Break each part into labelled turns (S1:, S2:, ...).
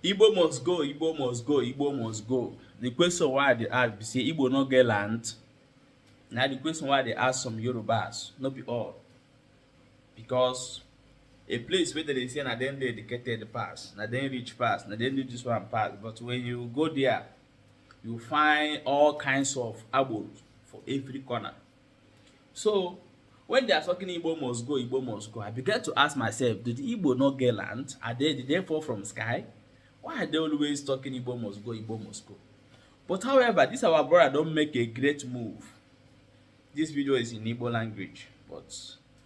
S1: Igbo must go, Igbo must go, Igbo must go. The question why they ask be say Igbo no get land. Now the question why they ask some Yorubas, not be all. Because a place where they say na dem dey educated pass, na dem rich pass, na dem do this one pass. But when you go there, you find all kinds of abos for every corner. So when they are talking Igbo must go, I began to ask myself, did Igbo not get land? Did they fall from sky? Why are they always talking Igbo must go, Igbo must go? But however, this our brother don't make a great move. This video is in Igbo language, but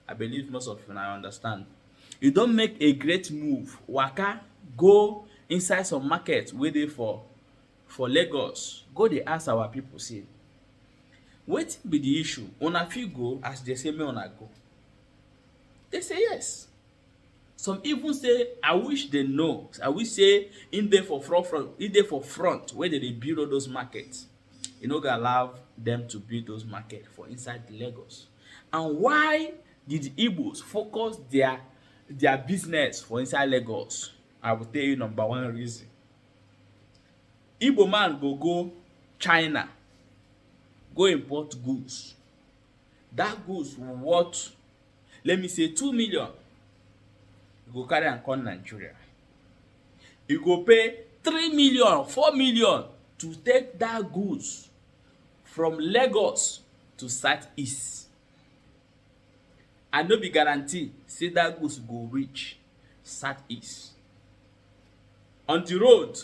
S1: I believe most of you now understand. You don't make a great move. Waka, go inside some market where they for Lagos. Go they ask our people, say, what be the issue? Una fit go as they say me una go. They say yes. Some even say, I wish they know. I wish say in there for front where they build all those markets. You know, gonna allow them to build those markets for inside Lagos. And why did Igbos focus their business for inside Lagos? I will tell you number one reason. Igbo man go China, go import goods. That goods worth, let me say 2 million. You go carry and come Nigeria. You go pay 3 million, 4 million to take that goods from Lagos to Southeast. And no be guarantee say that goods go reach Southeast. On the road,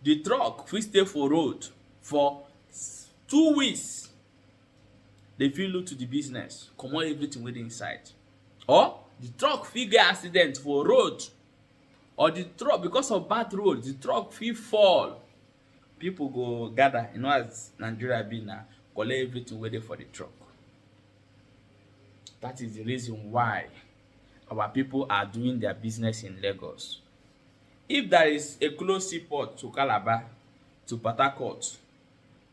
S1: the truck fit stay for road for 2 weeks. They fit look to the business, comot everything wey dey inside. Or the truck fit get accident for road, or the truck, because of bad road, the truck fit fall. People go gather, you know as Nigeria be now, collect everything wey dey for the truck. That is the reason why our people are doing their business in Lagos. If there is a close seaport to Calabar, to Port Harcourt,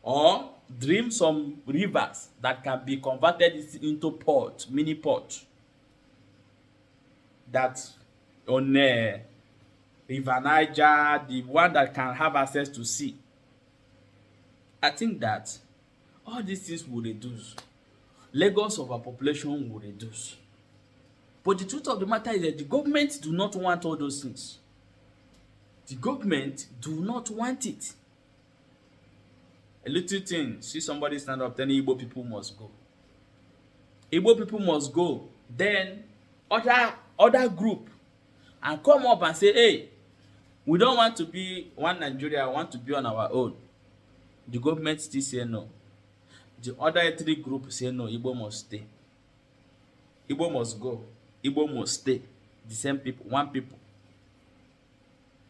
S1: or dream some rivers that can be converted into port, mini port, that on River Niger, the one that can have access to sea, I think that all these things will reduce. Lagos of our population will reduce. But the truth of the matter is that the government do not want all those things. The government do not want it. A little thing, see somebody stand up telling Igbo people must go. Igbo people must go. Then other group and come up and say, hey, we don't want to be one Nigeria, we want to be on our own. The government still say no. The other ethnic group say no, Igbo must stay. Igbo must go. Igbo must stay. The same people, one people.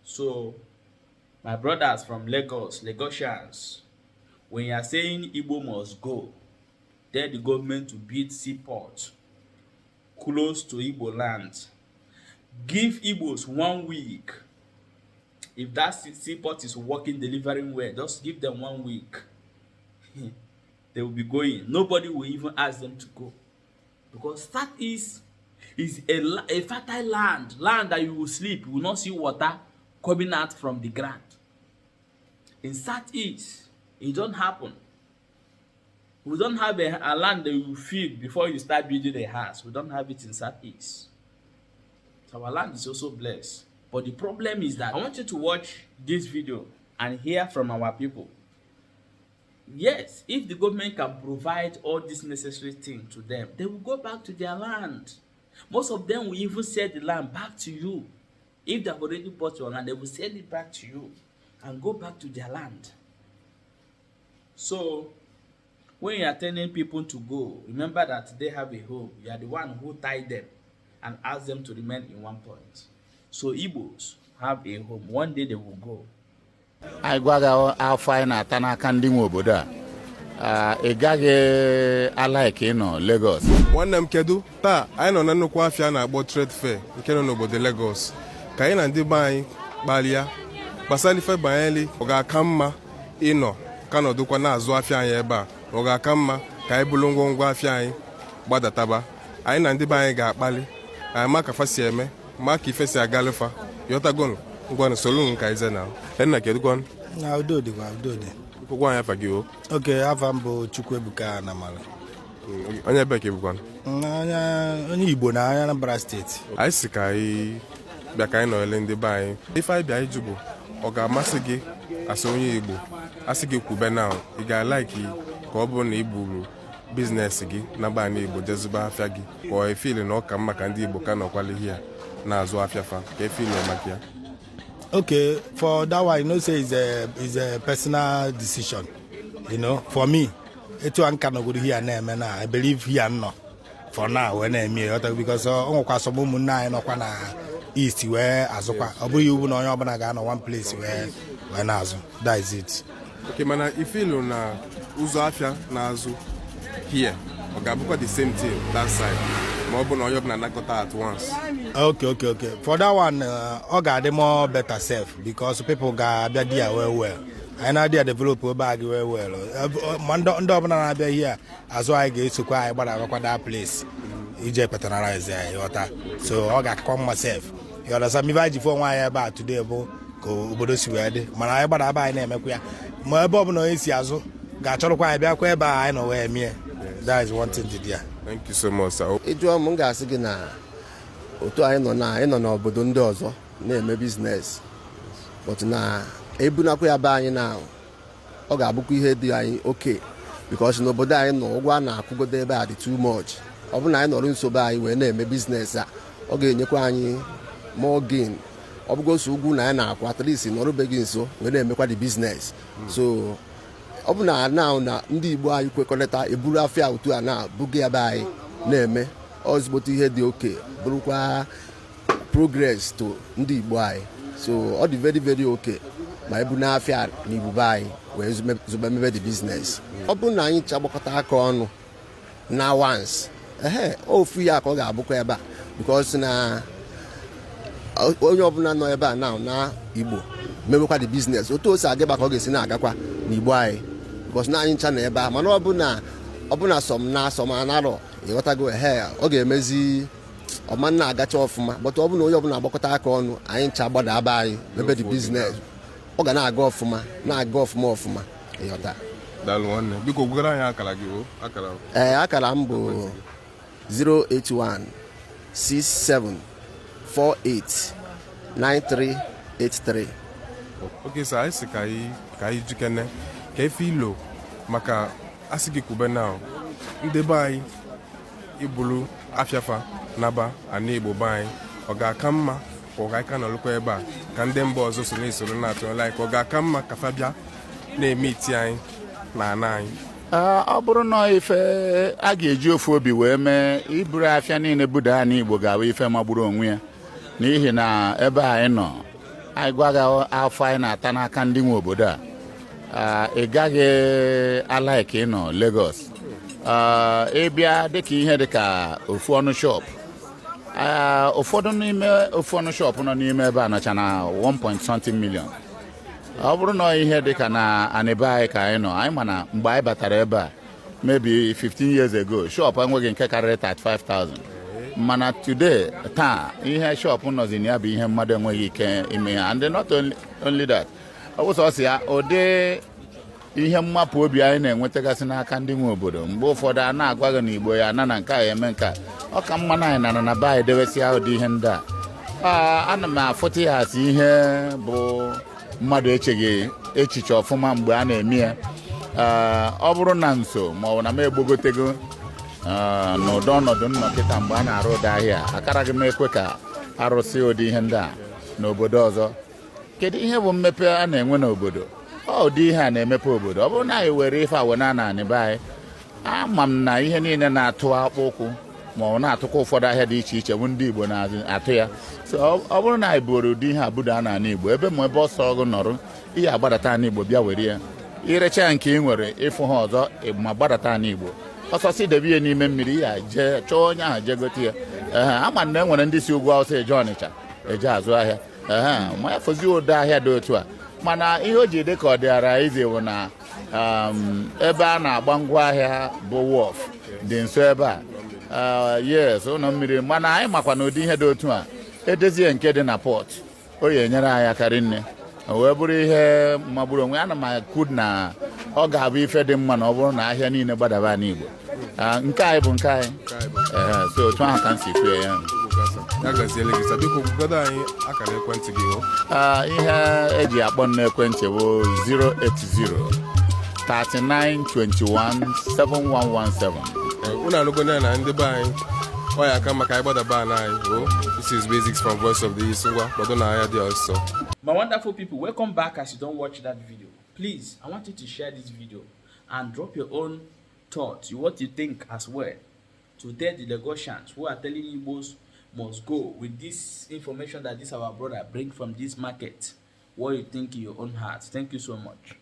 S1: So, my brothers from Lagos, Lagosians, when you are saying Igbo must go, tell the government to build seaport close to Igbo land. Give Igbos 1 week. If that seaport is working, delivering well, just give them 1 week. They will be going. Nobody will even ask them to go. Because Southeast is a fertile land that you will sleep, you will not see water coming out from the ground. In Southeast, it don't happen. We don't have a land that you feed before you start building a house. We don't have it in Southeast. So our land is also blessed. But the problem is that I want you to watch this video and hear from our people. Yes, if the government can provide all these necessary things to them, they will go back to their land. Most of them will even sell the land back to you. If they have already bought your land, they will sell it back to you and go back to their land. So, when you are telling people to go, remember that they have a home. You are the one who tied them and asked them to remain in one point. So, Igbos have a home. One day they will go.
S2: I gwaga afọ anyị na-ata n'aka ndị nwe obodo a ị gaghị alaike ịnọ Lagos.
S3: Nwanne m kedu taa anyị nọ na nnukwu afịa na-akpọ trade fair nke nọ n'obodo Lagos ka anyị na ndị be anyị kparịa gbasara ife banyere ọ ga-aka mma ịnọ ka nọdụkwa na-azụ afịa anyị ebe a ọ ga-aka mma ka anyị bụrụ ngwongwo afịa anyị gbadataba anyị na ndị be anyị ga-akpali anyị ma ka fa si eme ma ka ife si agalụfa yọtagonu ngwan solu nka ize na enna kedu kwan
S4: na udo dị
S3: ko gwan ya fagi o
S4: oke afa mbụ Chukwuebuka na mala
S3: onye be ke bukwan
S4: onye Igbo na Anambra steeti
S3: anyị si ka anyị bịa ka anyị nọrele ndị be anyị ife anyị bịa ịjụ bụ ọ ga-amasị gị asị onye Igbo asị gị kwube na ị ga-alaiki ka ọ bụrụ na ị buru biznes gị na be anyị Igbo jezuba afịa gị ka ọ efili na ọ ka mma ka ndị Igbo ka nọkwalihi ya na-azụ afịa fa ka efili maka ya.
S4: Okay, for that one, you know, say it's a personal decision. You know, for me, it's one kind of good here and now. I believe here no. For now, when I'm here, because on Kwasomu na no kwana east where Azoka. Obu you no yobana ga no one place where Nazo. That is it.
S3: Okay, mana ifilo na uzo afia na azu here. Ogabuka the same thing that side. Mobu no yobana nakota at once.
S4: Okay. For that one, I got more better self because people got be there well. I know they develop a bag well. Mando na be here as why I get to quiet but I that place. EJ patronize there. So I got come myself. You understand me vaji for why about today go obodo si wede. Mana I gbada ba na emekwa ya. Ma ebe obo no esi azu ga choro kwa bia kwa ebe I know where me. That is one thing there.
S3: Thank you so much, sir.
S5: Eju m ga-asị gị na otu anyị nọ n'obodo ndị ọzọ na-eme biznes but na ebunakwa ya be anyị na ọ ga-abụkwa ihe dị anyị oke because n'obodo anyị nọ ụgwọ a na-akwụgodo ebe a dị too much. Ọ bụ na anyị nọrọ nso be anyị wee na-eme biznes a ọ ga-enyekwa anyị more gain. Ọ bụgosi ugwu na anyị na-akwụ at least nọrụbeghị nso wee na-emekwa the business. So ọ bụ na ndị Igbo anyị kwekọrịta eburu afịa otu a na-abụghị ya be anyị na-eme ozigbote ihe dị oke bụrụkwa progress to ndị Igbo anyị. So ọ dị very very okay ma ebu n'afịa na Igbo anyị wee zube mebe the business. Ọ bụrụ na anyị chagbakọta aka ọnụ na once ofu ya ka ọ ga-abụkwa ebe a because na onye ọbụla nọ ebe a na Igbo mebekwa the business otu o si agaba ka ọ ga-esi na-agakwa n'Igbo anyị because na anyị ncha na ebe a mana ọ bụ na som anarọ ịghọtago ọ ga-emezi ọma na-agacha ọfụma but ọ bụ na onye ọbụla agbakọta aka ọnụ anyị ncha gbada aba anyị mebe the business ọ ga na-aga ọfụma ịghọta.
S3: Daalụ nwanne biko gwara anyị akara gị
S5: akara m bụ 08167489383.
S3: Okay, so anyị si ka anyị jikene ka efe ilo maka asị gị kwube na ndị be anyị ibulu afịafa naba ana Igbo be anyị ọ ga-aka mma ka ọ ga-aka nọlụkwa ebe a ka ndị mba ọzọ so na-esoro na-atụrụla anyị ka ọ ga-aka mma ka fa bịa na-eme iti anyị na ana anyị.
S2: Ọ bụrụ na ife a ga-eji ofu obi wee mee iburu afịa niile buda anyị Igbo ga-abụ ife magburu onwe ya n'ihi na ebe anyị nọ anyị gwaghị afọ anyị na-ata n'aka ndị nwe obodo a ị gaghị ala ka ị nọ Lagos ịbịa dịka ihe dịka ofu ọnụ shop ụfọdụ n'ime ofu ọnụ shop nọ n'ime ebe a nọcha na 1.something million. Ọ bụrụ na ihe dịka na anịbe anyị ka anyị nọ anyị mana mgbe anyị batara ebe a maybe 15 years ago shop enweghị nke karịrị 35,000 mana today taa ihe shop nọzi na ya bụ ihe mmadụ enweghị ike ime ha and not only that ọ bụ sọsọ ya ụdị ihe mmapụ obi anyị na-enwetagasị n'aka ndị nwe obodo mgbe ụfọdụ a na-agwa gị na Igbo ya na nke a eme nke a ọ ka mma na anyị na be anyị dewesịa ụdị ihe ndị a ana m afụta ya asị ihe bụ mmadụ echeghị echiche ọfụma mgbe a na-eme ya ọ bụrụ na nso ma ọ bụ na m egbogotego n'ụdị ọnọdụ nnọkịta mgbe a na-arụ ụdị ahịa akaraghị m ekwe ka arụsị ụdị ihe ndị a n'obodo ọzọ. Kedu ihe bụ mmepe a na-enwe n'obodo? Ụdị ihe a na-emepe obodo. Ọ bụrụ na anyị were ife awena na anị be anyị ama m na ihe niile na-atụ akpụ ụkwụ ma ọ na-atụkwa ụfọdụ ahịa dị iche iche bụ ndị Igbo na-atụ ya. So ọ bụrụ na anyị buru ụdị ihe abuda a na Igbo ebe ma ebe ọsọ ọgụ nọrụ ihe agbadata na Igbo bịa were ya irecha nke ị nwere ịfụ ha ọzọ ma gbadata na Igbo ọsọsị debe ihe n'ime mmiri ya jee chọọ onye ahụ jee gote ya. Ama na enwere ndị si ugwu Awụsa eje Ọnịcha eje azụ ahịa ma ya fụzi ụdị ahịa dị otu a mana ihe o ji dị ka ọ dịara ize bụ na ebe a na-agba ngwa ahịa bụ wọf dị nso ebe a yes ụlọ mmiri mana anyị makwa na ụdị ihe dị otu a edezie nke dị na port o ya enyere anyị akarị nne wee bụrụ ihe magburu onwe. Ana m ekwu na ọ ga-abụ ife dị mma na ọ bụrụ na ahịa niile gbadaba n'Igbo. Nke anyị bụ nke anyị. So otu ahụ ka m si kwue ya.
S3: Ya gaziele gị. Biko gwugodo anyị akara ekwentị gị.
S2: Ihe eji akpọ n'ekwentị bụ 08039217117.
S3: Unu anụgo na ndị be anyị ọ ya aka maka anyị gbadaba anyị. This is Basics from Voice of the East. Ngwa gbado na ahịa dị ọsọ.
S1: My wonderful people, welcome back. As you don't watch that video, please, I want you to share this video and drop your own thoughts, what you think as well, to tell the Lagosians who are telling Igbos must go with this information that this our brother bring from this market. What you think in your own heart. Thank you so much.